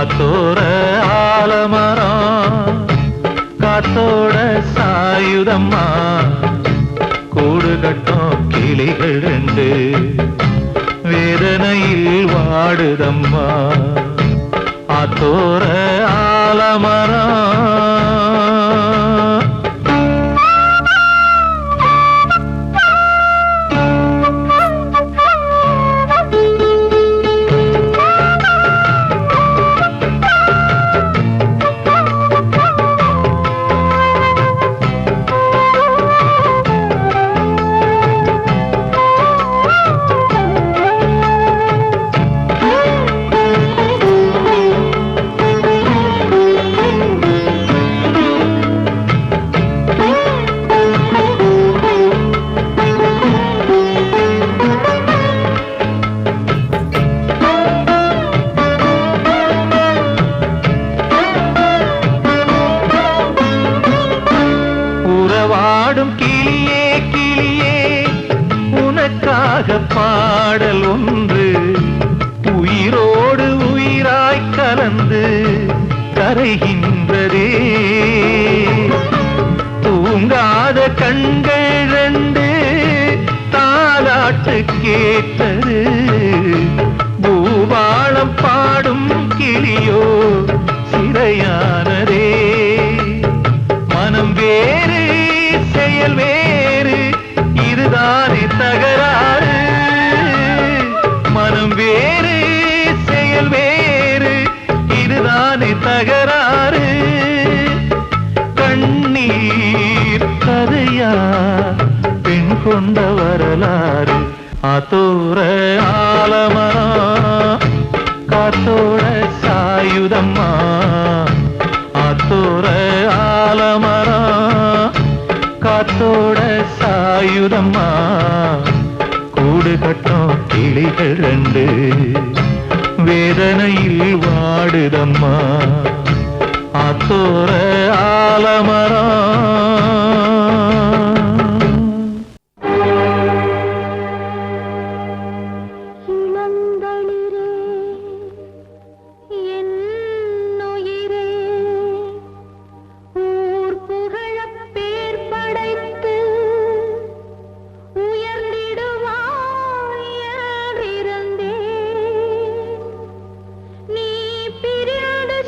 ஆத்தோர ஆலமரம் காத்தோட சாயுதம்மா கூடு கட்டும் கிளிகள் ரெண்டு வேதனையில் வாடுதம்மா ஆத்தோர ஆலமரம் கிளியே கிளியே உனக்காக பாடல் ஒன்று உயிரோடு உயிராய் கலந்து கரைகின்றதே தூங்காத கண்கள் ரெண்டு தாலாட்டு கேட்டது பூபாளம் பாடும் கிளியோ சிறையானதே மனம் வேறு செயல் வேறு இதுதானே தகராறு மனம் வேறு செயல் வேறு இதுதானே தகராறு கண்ணீர் கதையா பெண் கொண்ட வரலாறு ஆத்தோர ஆலமரம் காத்தோட சாயுதம்மா ஆத்தோர ஆலமரம் காத்தோட சாயுதம்மா கூடு கட்டும் கிளிகள் ரெண்டு வேதனையில் வாடுதம்மா ஆத்தோர ஆலமரம்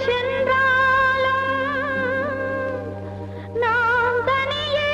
சென்றாலும் நாம் தனியே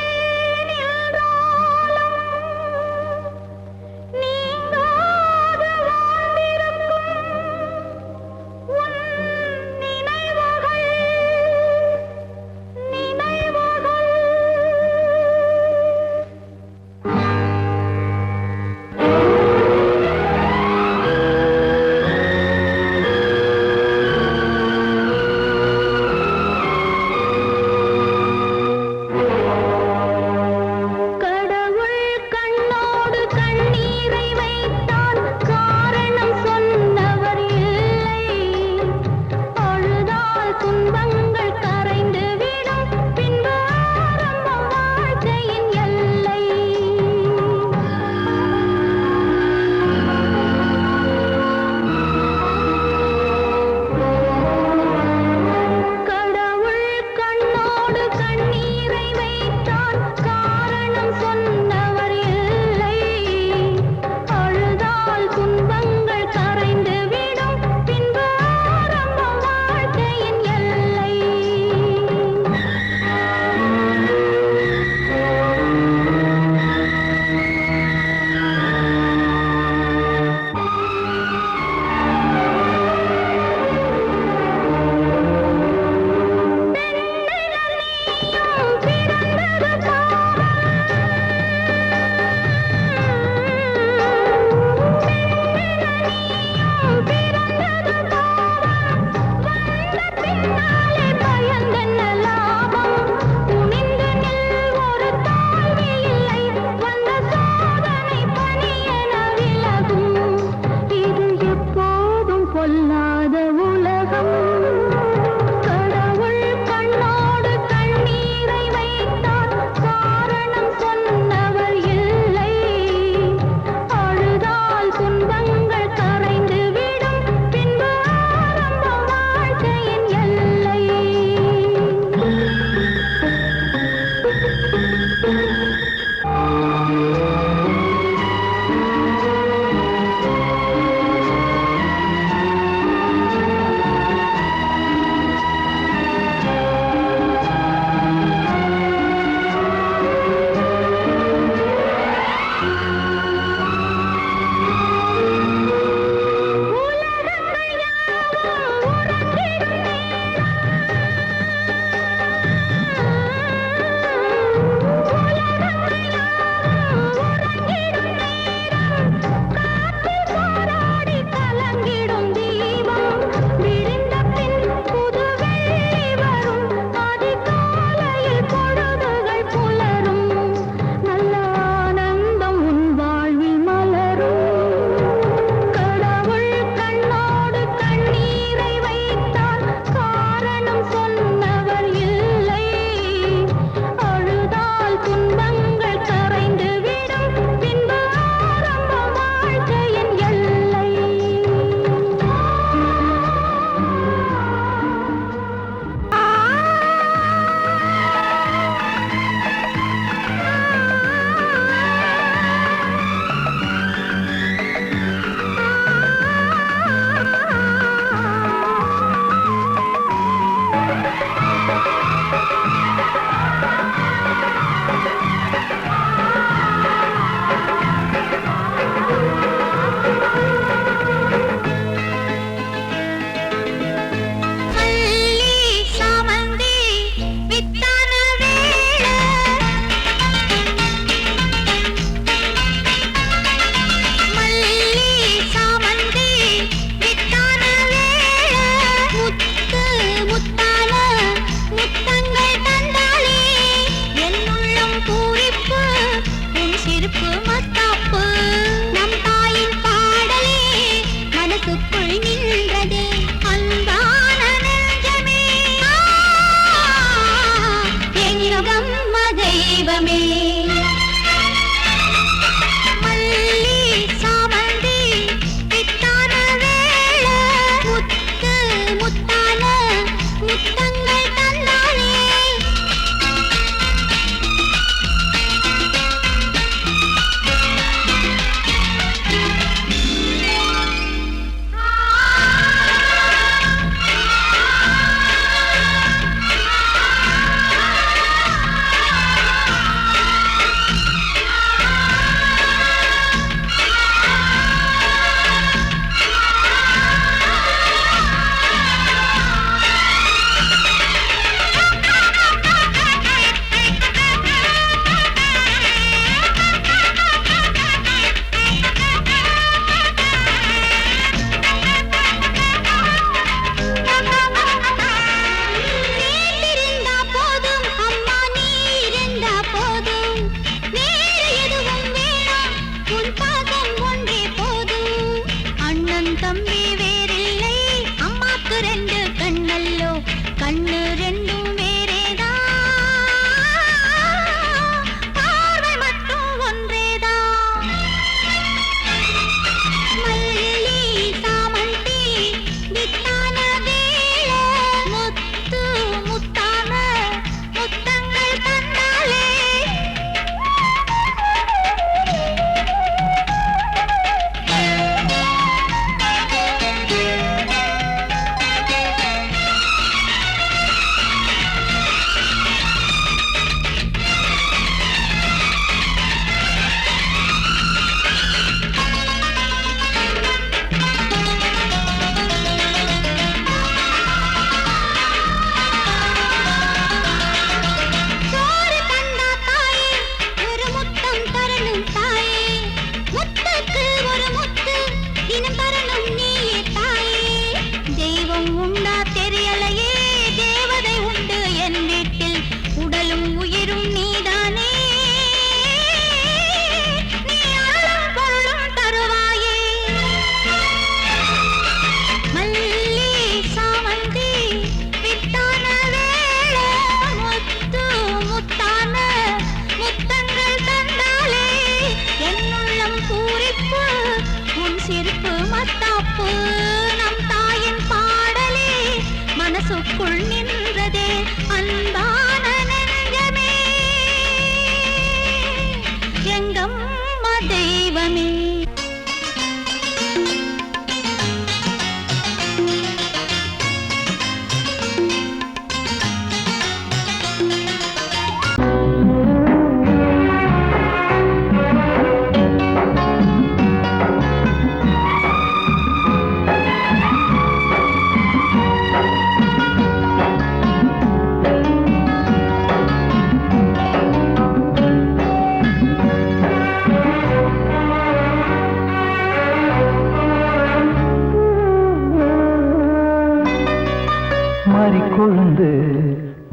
கொழுந்து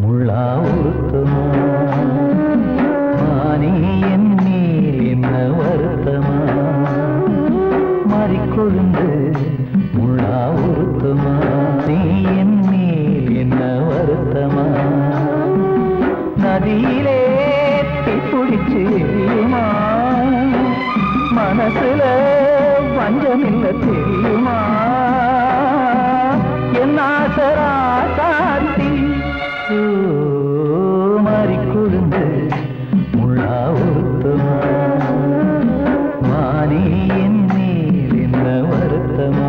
முள்ளா உருத்தமா மானே என் மேல் என்ன வருத்தமா மாறிக்கொழுந்து முள்ளா உருத்தமா நீ என் மேல் என்ன வருத்தமா நதியிலே தீப்பிடிச்சு எரியுமா மனசுல வஞ்சமில்ல தெரியுமா என் ஆசரா சாந்தி மாறிக்கொழுந்து முள்ளா உருத்தமா மானே என் மேல் என்ன வருத்தமா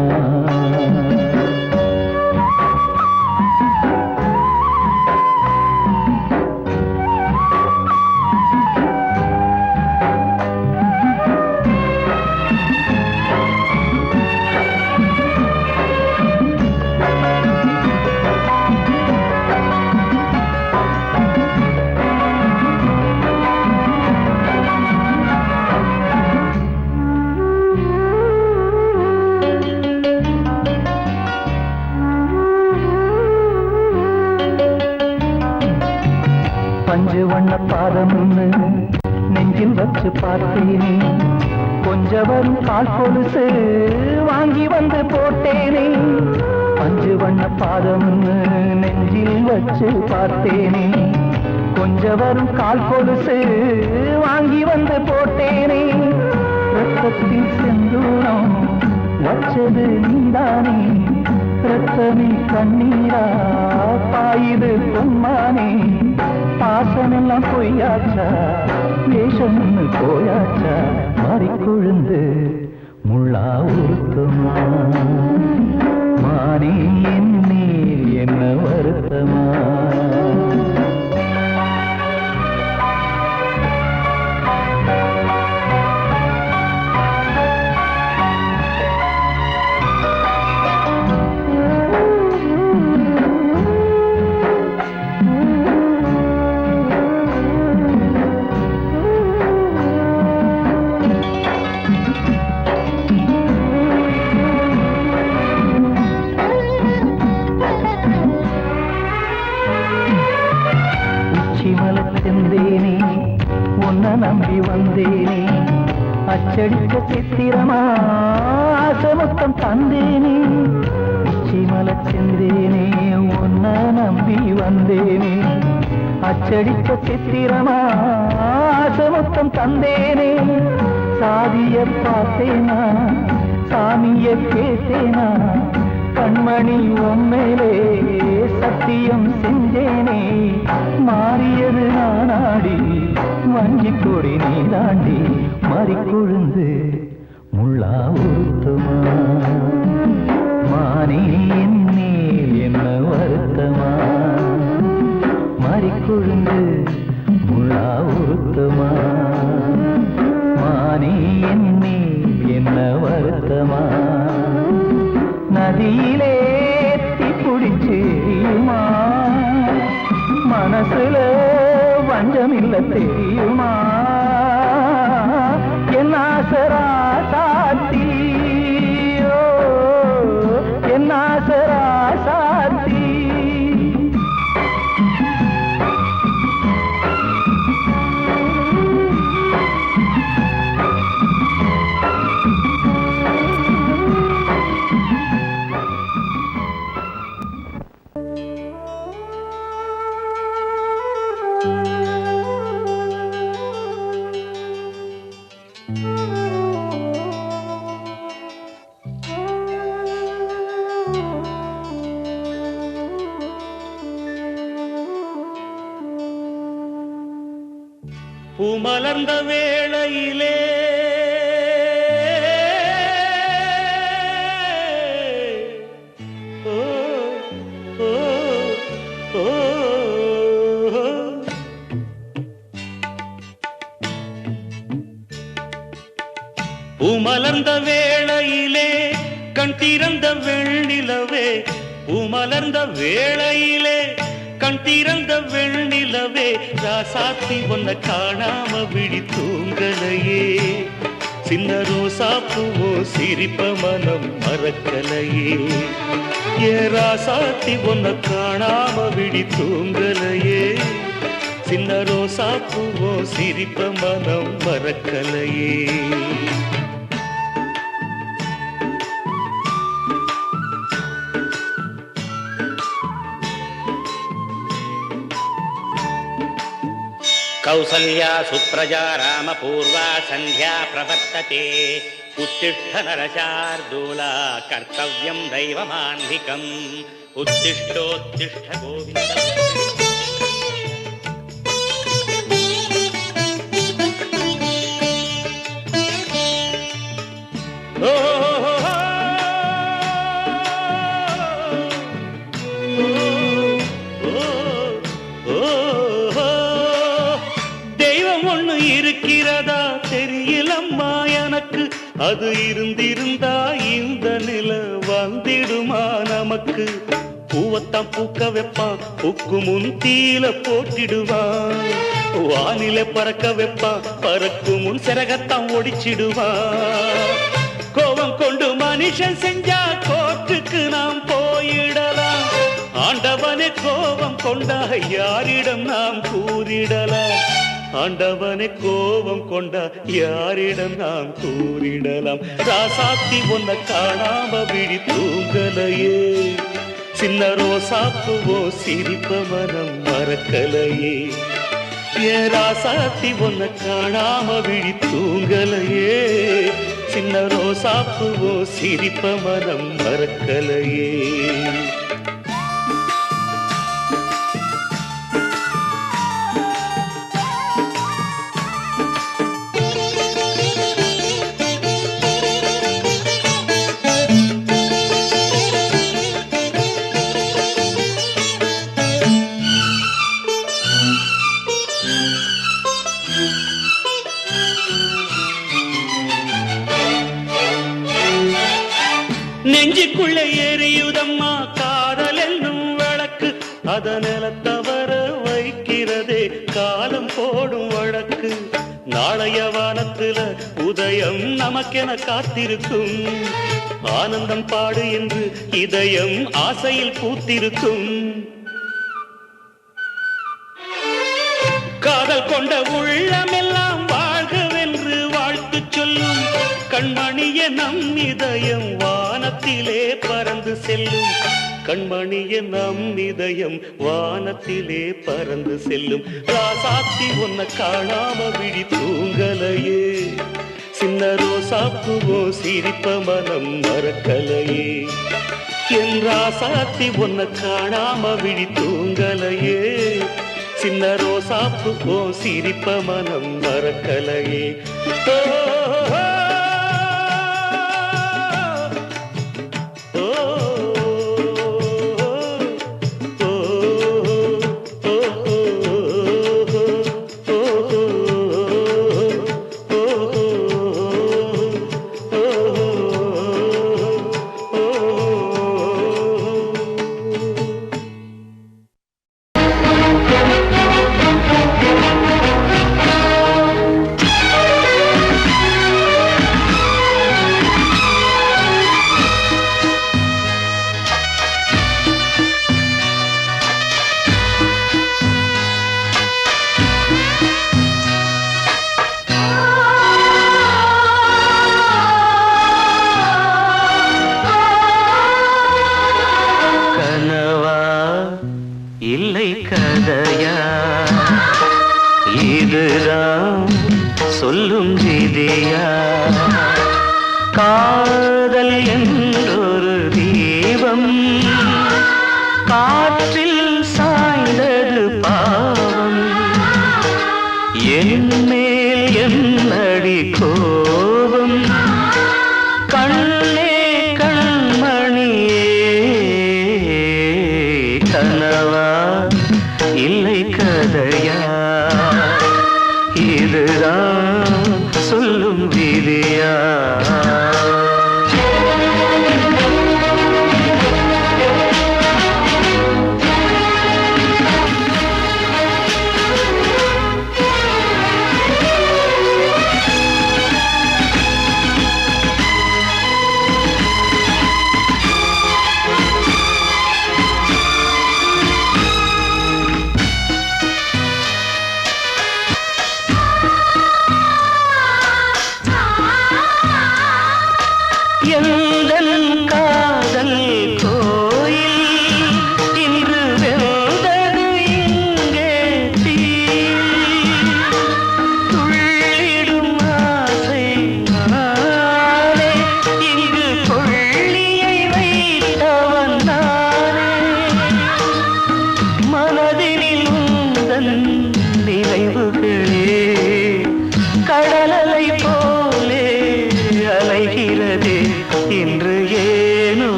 பஞ்சு வண்ண பாதம்னு நெஞ்சில் வச்சு பார்த்தேனே கொஞ்சம் வரும் கால் கொலுசு வாங்கி வந்து போட்டேனே பஞ்சு வண்ண பாதம்னு நெஞ்சில் வச்சு பார்த்தேனே கொஞ்சம் வரும் கால் கொலுசு வாங்கி வந்து போட்டேனே ரத்தத்தில் செந்தூரம் வச்சது நீதானே ரத்தமே கண்ணீரா பாயுது பொம்மானே பாசமெல்லாம் பொய்யாச்சா வேஷம்னு போயாச்சா மாறிக்கொழுந்து முள்ளா உருத்தமா மானே என் மேல் என்ன வருத்தமா செந்தேனே உன்னை நம்பி வந்தேனே அச்சடிக்க சித்திரமா ஆசமொத்தம் தந்தேனே உச்சிமல செந்தேனே உன்னை நம்பி வந்தேனே அச்சடிக்க சித்திரமா ஆசமொத்தம் தந்தேனே சாதிய பார்த்தேனா சாமிய கேட்டேனா கண்மணி உம்மேலே சத்தியம் செஞ்சேனே மாறியது நானாடி வஞ்சி கொடி நீ தாண்டி மாறிக்கொழுந்து முள்ளா உருத்தமா மானே என் மேல் என்ன வருத்தமா மாறிக்கொழுந்து முள்ளா உருத்தமா மானே என் மேல் என்ன வருத்தமா நதியிலே தீப்பிடிச்சு எரியுமா மனசுல வஞ்சமில்ல தெரியுமா என் ஆசரா சாத்தி என் ஆசரா சாத்தி பூமலர்ந்த வேளையிலே பூமலர்ந்த வேளையிலே கண் திறந்த வெண்ணிலவே பூமலர்ந்த வேளையிலே கண் திறந்த வெண்ணிலவே ராசாத்தி ஒன்ன காணாம விழி தூங்கலையே சின்ன ரோசா பூவோ சிரிப்ப மனம் மறக்கலையே ஏராசாத்தி ஒன்ன காணாம விழி தூங்கலையே சின்ன ரோசா பூவோ சிரிப்ப மனம் மறக்கலையே कौसल्या सुप्रजा रामपूर्वा सन्ध्या प्रवर्तते उत्तिष्ठ नरशार्दूला कर्तव्यं दैवमान्धिकम् उत्तिष्ठोत्तिष्ठ गोविन्द இருக்கிறதா தெரியலம்மா எனக்கு அது இருந்திருந்தா இந்த நில வந்திடுமா நமக்கு பூவத்தான் பூக்க வைப்பான் பூக்கு முன் தீல போட்டிடுவான் வானில பறக்க வைப்பான் பறக்கு முன் சிறகத்தான் ஒடிச்சிடுவான் கோபம் கொண்டு மனுஷன் செஞ்சா கோட்டுக்கு நாம் போயிடலாம் ஆண்டவனே கோபம் கொண்டா யாரிடம் நாம் கூறிடலாம் ஆண்டவனை கோபம் கொண்டா யாரிடம் நாம் கூறிடலாம் ராசாத்தி ஒன்ன காணாம விழி தூங்கலையே சின்ன ரோசாப்புவோ சிரிப்ப மனம் மறக்கலையே ஏன் ராசாத்தி ஒன்ன காணாம விழி தூங்கலையே சின்ன ரோசாப்புவோ சிரிப்ப மனம் மறக்கலையே நெஞ்சுக்குள்ள எரியுதம்மா காதல் என்னும் வழக்கு அத நிலத்தவர வைக்கிறதே காலம் போடும் வழக்கு நாளைய வானத்துல உதயம் நமக்கென காத்திருக்கும் ஆனந்தம் பாடு என்று இதயம் ஆசையில் பூத்திருக்கும் காதல் கொண்ட உள்ளமெல்லாம் வாழ்கவென்று வாழ்த்து சொல்லும் கண்மணிய நம் இதயம் வானத்திலே பறந்து செல்லும் கண்மணிய நம் இதயம் வானத்திலே பறந்து செல்லும் ராசாத்தி ஒன்ன காணாம விழி தூங்கலையே சின்ன ரோசாப்புவோ சிரிப்ப மனம் மறக்கலையே என் ராசாத்தி ஒன்ன காணாம விழி தூங்கலையே சின்ன ரோசாப்புவோ சிரிப்ப மனம் மறக்கலையே சொல்லும் விதியா காதல் என்றொரு தீபம் காற்றில் சாய்ந்தது பாவம் என் மேல் என்னடி கோபம் கண்ணே கண்மணியே கனவா இல்லை கதையா இதுதான் சொல்லும் விதியா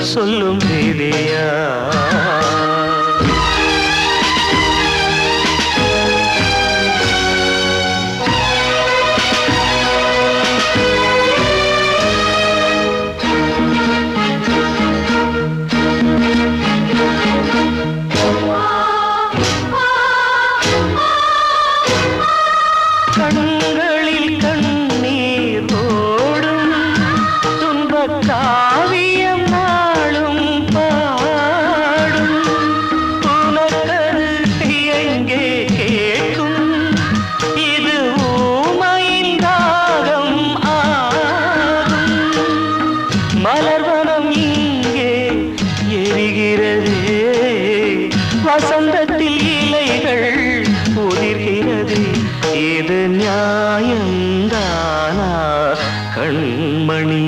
சொல்லும் விதியா கண்களில் கண்ணீர் ஓடும் துன்பக் காவியம் நாளும் பாடும் உனக்கது எங்கே கேட்கும் இது ஊமையின் ராகம் ஆகும் மலர்வனம் இங்கே எரிகிறதே வசந்தத்தில் இலைகள் உதிர்கிறது இது நியாயந்தானா கண்மணி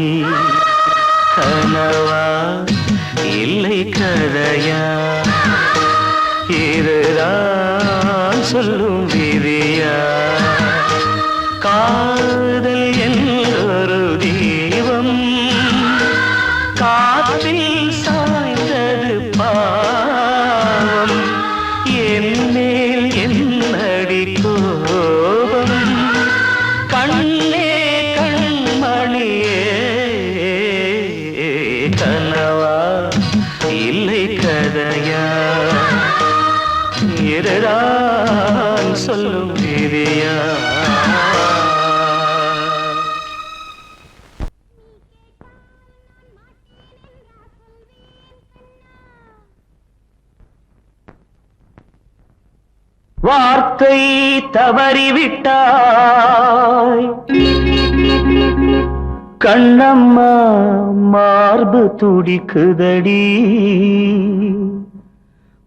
கனவா இல்லை கதையா இதுதான் சொல்லும் விதியா காதல் என்றொரு தீபம் காற்றில் சாய்ந்தது பாவம் என் மேல் என்னடி கோபம் கண்ணே கண்மணியே கனவா இல்லை கதையா இதுதான் சொல்லும் விதியா வார்த்தை தவறிவிட்டாய் கண்ணம்மா மார்பு துடிக்குதடி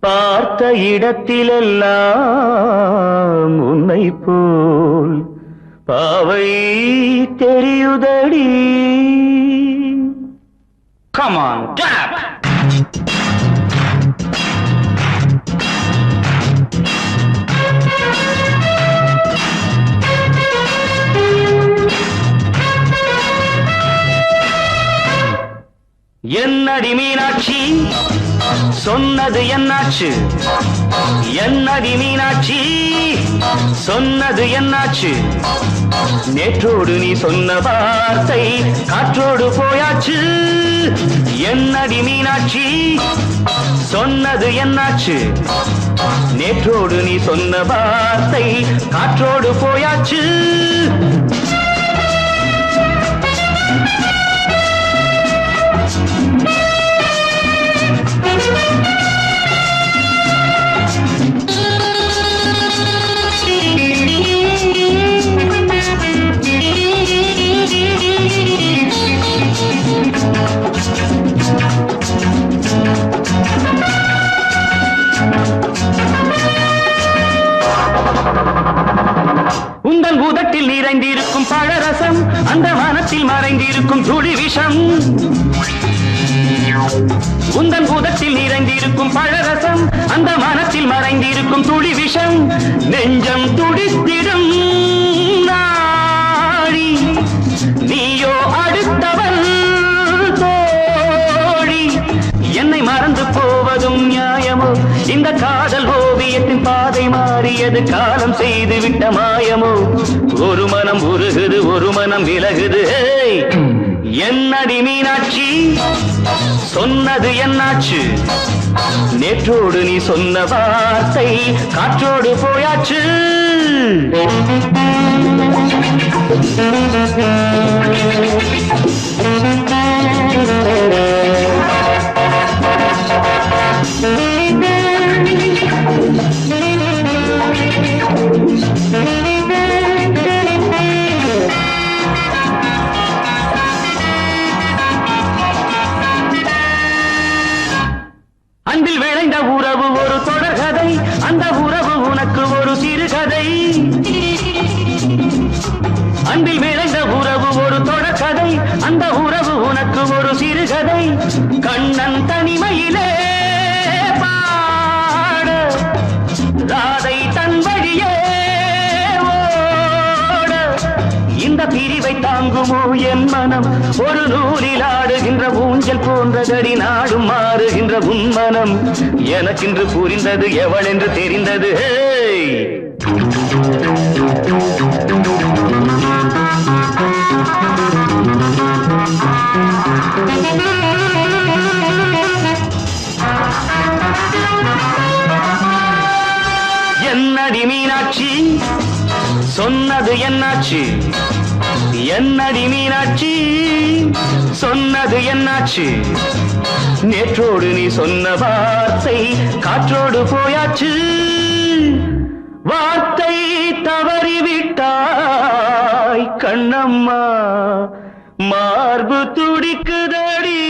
பார்த்த இடத்திலெல்லாம் உன்னை போல் பாவை தெரியுதடி Come on, tap! என்னடி மீனாட்சி சொன்னது என்னாச்சு என்னடி மீனாட்சி சொன்னது என்னாச்சு நேற்றோடு நீ சொன்ன வார்த்தை காற்றோடு போயாச்சு என்னடி மீனாட்சி சொன்னது என்னாச்சு நேற்றோடு நீ சொன்ன வார்த்தை காற்றோடு போயாச்சு உந்தன் பூதத்தில் நிறைந்திருக்கும் பழரசம் அந்த வானத்தில் மறைந்திருக்கும் துளி விஷம் உந்தன் பூதத்தில் நிறைந்திருக்கும் பழரசம் அந்த வானத்தில் மறைந்திருக்கும் துளி விஷம் நெஞ்சம் துடித்திடும் நாடி நீயோ அடுத்தவன் தோழி என்னை மறந்து போவதும் நியாயமோ இந்த காதல் ஓவியத்தின் பாதை மாறியது காலம் செய்து விட்ட மாயமோ ஒரு மனம் உருகுது ஒரு மனம் விலகுது என்னடி மீனாட்சி சொன்னது என்னாச்சு நேற்றோடு நீ சொன்ன வார்த்தை காற்றோடு போயாச்சு அன்பில் விளைந்த உறவு ஒரு தொடர்கதை அந்த உறவு உனக்கு ஒரு சிறுகதை அன்பில் விளைந்த உறவு ஒரு தொடர்கதை அந்த உறவு உனக்கு ஒரு சிறுகதை கண்ணன் தனிமையிலே பாட ராதை தன் வழியே ஓட இந்த பிரிவை தாங்குமோ என் மனம் ஒரு நூலில் ஆடுகின்ற ஊஞ்சல் போன்றதடி நாடும் மாறுகின்ற உன்மனம் எனக்கென்று புரிந்தது எவள் என்று தெரிந்தது என்னடி மீனாட்சி சொன்னது என்னாச்சு என்னடி மீனாட்சி சொன்னது என்னாச்சு நேற்றோடு நீ சொன்ன வார்த்தை காற்றோடு போயாச்சு வார்த்தை தவறிவிட்டாய் கண்ணம்மா மார்பு துடிக்குதடி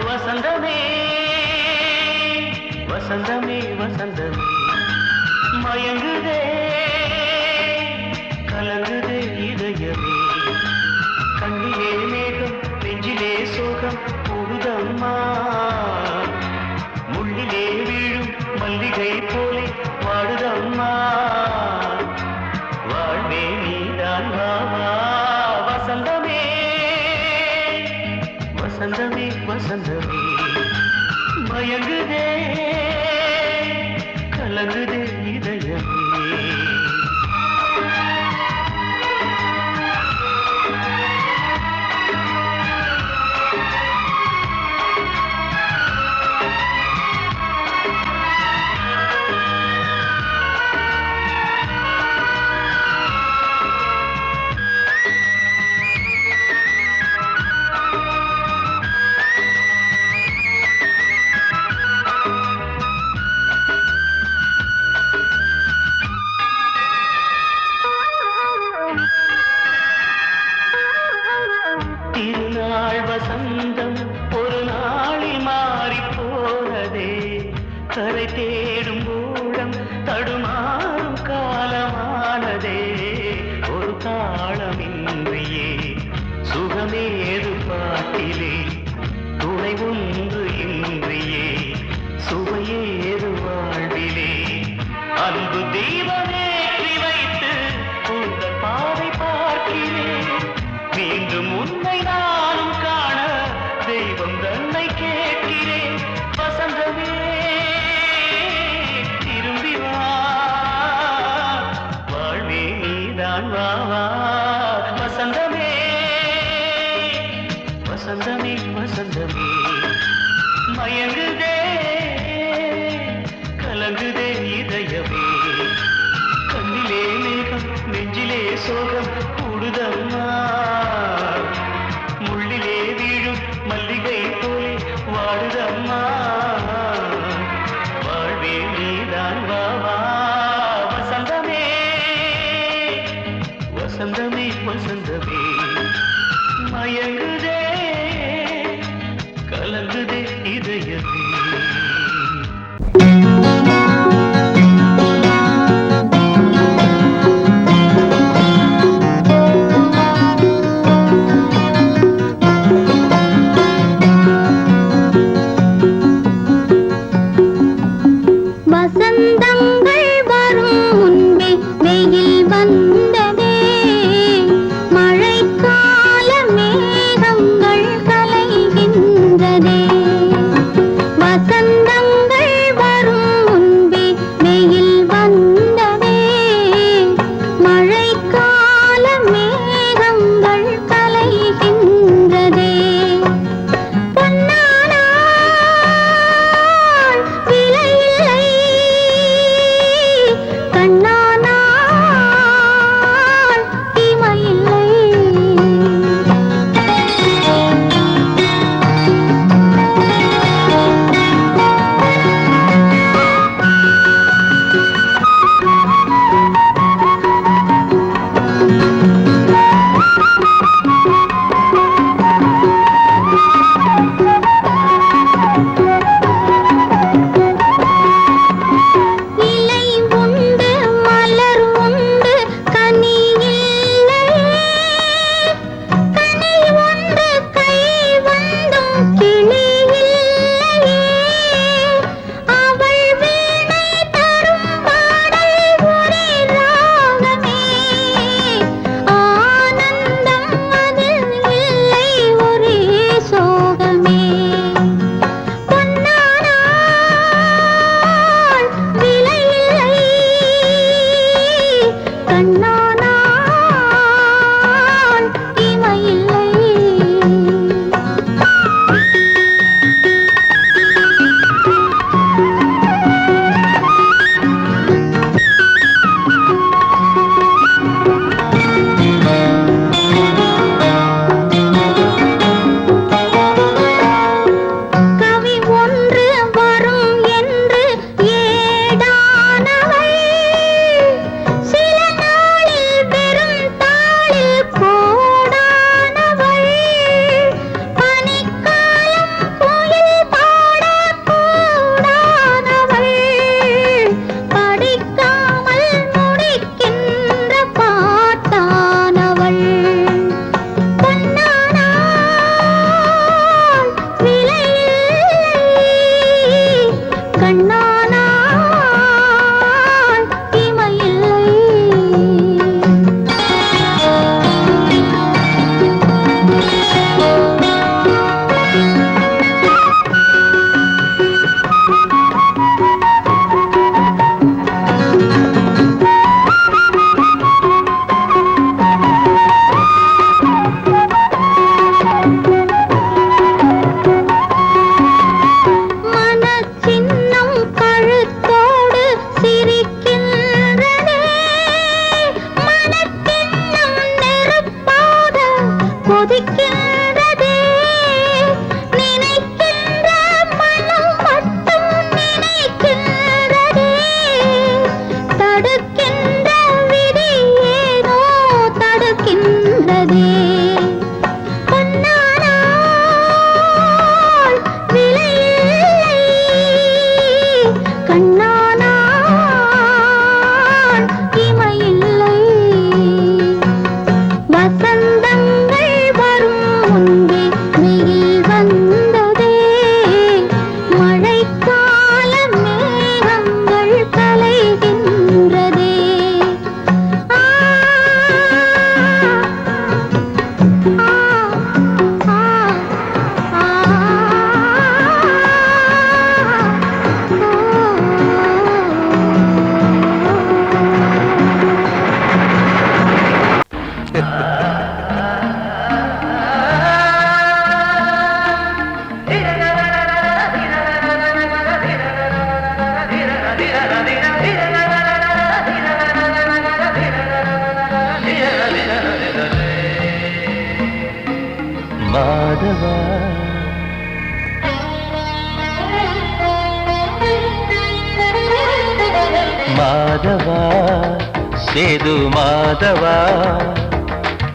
வசந்தமே வசந்தமே வசந்தமே மயங்குதே கலங்குதே இதயமே கண்ணிலே மேகம் நெஞ்சிலே சோகம் கூடுதம்மா முள்ளிலே வீழும் மல்லிகை போலே வாடுதம்மா வாழ்வே நீதான் வாவா வசந்தமே வசந்தமே வசந்தமே மயங்குதே கலங்குதே இதயமே திருநாள் வசந்தம் ஒரு நாளில் மாறி போனதே கரை தேடும் ஊழம் தடுமாறும் காலமானதே ஒரு தாளமின்றியே சுகமேது பாட்டிலே துணை ஒன்று இன்றியே சுவையேது வாழ்விலே அன்பு தீபமேற்றி வைத்து உங்கள் பாதை பார்க்கிறேன் மீண்டும் உன்னை நானும் காண தெய்வம் தன்னை கேட்கிறேன் வசந்தமே திரும்பி வா வாழ்வே நீதான் வா வசந்தமே வசந்தமே வசந்தமே மயங்குதே கலங்குதே இதயமே கண்ணிலே மேகம் நெஞ்சிலே சோகம் கூடுதம்மா முள்ளிலே வீழும் மல்லிகை போலே வாடுதம்மா வாழ்வே நீதான் வாவா வசந்தமே வசந்தமே வசந்தமே மயங்குதே கலங்குதே இதயமே வசந்தங்கள் வரும் முன்பே வெயில் வந்ததே மழைக்கால மேக மாதவா சேது மாதவா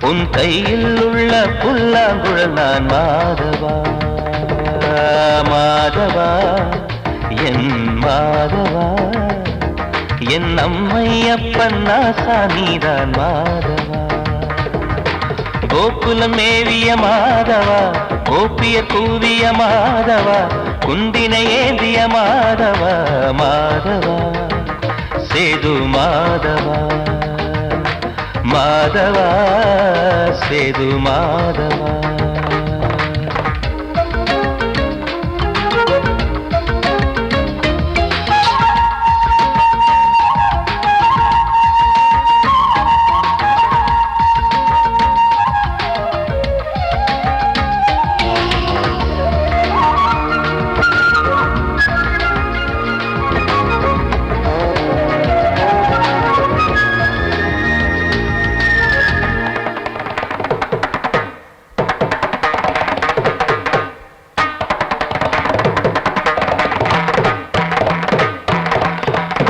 உன் கையில் உள்ள புல்லாங்குழல் நான் மாதவா மாதவா என் மாதவா என் அம்மையப்பன் நாசானிதான் மாதவா கோகுலம் மேவிய மாதவா கோப்பிய கூவிய மாதவா குந்தினை ஏந்திய மாதவா மாதவா சேது மாதவா மாதவா சேது மாதவா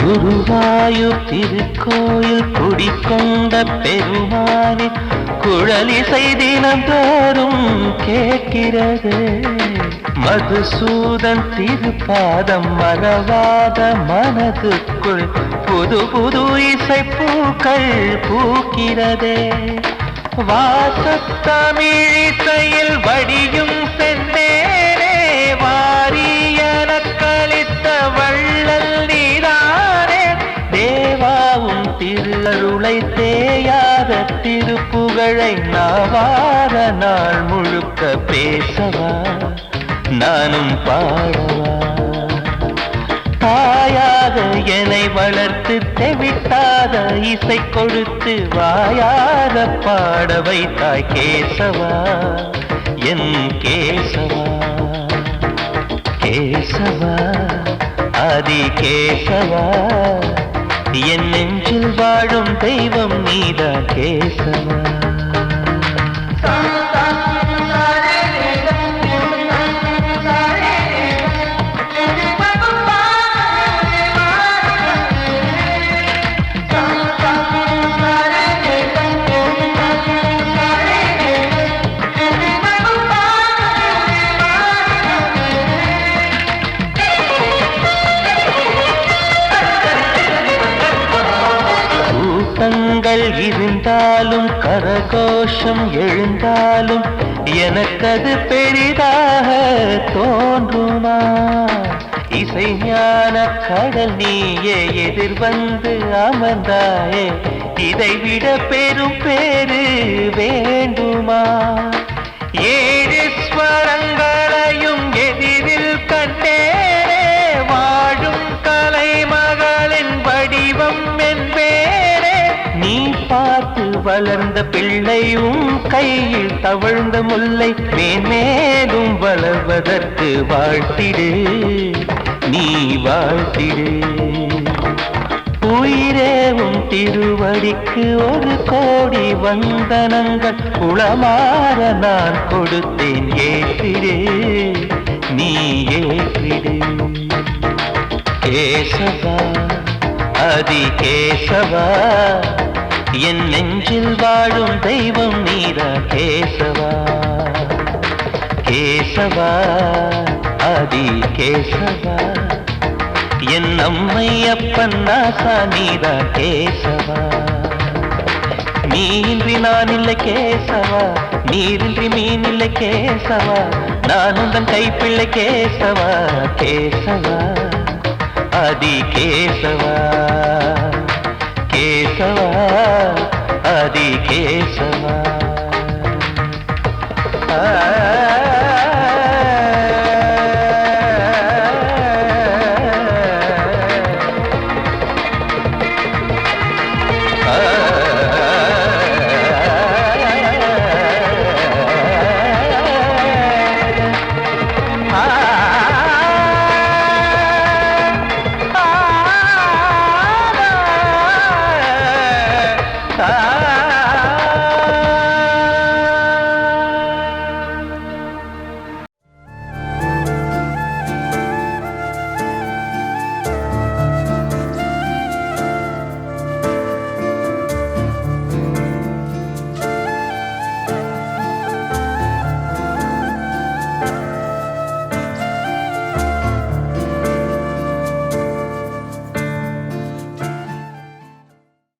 குருவாயூர் திருக்கோயில் குடிக்கொண்ட பெருமானி குழலிசை தினந்தோறும் கேட்கிறது மதுசூதன் திருப்பாதம் மறவாத மனதுக்குள் புது புது இசைப்பூக்கள் பூக்கிறதே வாசத்தமிழிசையில் வடியும் செந்தேனே வாரியன கழித்த வள்ளல் நீரானே தேவாவும் திருஅருளை தேயாத திருப்புகழை நாவார நாள் முழுக்க பேசவா நானும் பாடவா தாயாக என்னை வளர்த்து தெவிட்டாத இசை கொடுத்து வாயாக பாட வைத்தாய் கேசவா என் கேசவா கேசவா ஆதி கேசவா என் நெஞ்சில் வாழும் தெய்வம் நீதான் கேசவா கூட்டங்கள் இருந்தாலும் கரகோஷம் எழுந்தாலும் எனக்கது பெரிதாக தோன்றுமா இசை ஞான கடல் நீயே எதிர்வந்து அமர்ந்தாயே இதைவிட பெரும் பேரு வேண்டுமா ஏழு ஸ்வரங்களையும் எதிரில் கண்டேனே வாழும் கலைமகளின் வடிவம் என்பேனே நீ பார்த்து வளர்ந்த பிள்ளையும் கையில் தவழ்ந்த முல்லை மேன்மேலும் வளர்வதற்கு வாழ்த்திடு நீ வாழ்த்திடு உயிரேவும் திருவடிக்கு ஒரு கோடி வந்தனங்கள் உளமாற நான் கொடுத்தேன் ஏற்றிடு நீ ஏற்றிடு கேசவா ஆதி கேசவா என் நெஞ்சில் வாழும் தெய்வம் நீரா கேசவா கேசவா ஆதி கேசவா என் அம்மையப்பன் நாசா நீரா கேசவா நீன்றி நான் இல்லை கேசவா நீரின்றி மீன் இல்லை கேசவா நான் உந்தன் கைப்பிள்ளை கேசவா கேசவா ஆதி கேசவா கேசவா ஆதி கேசவா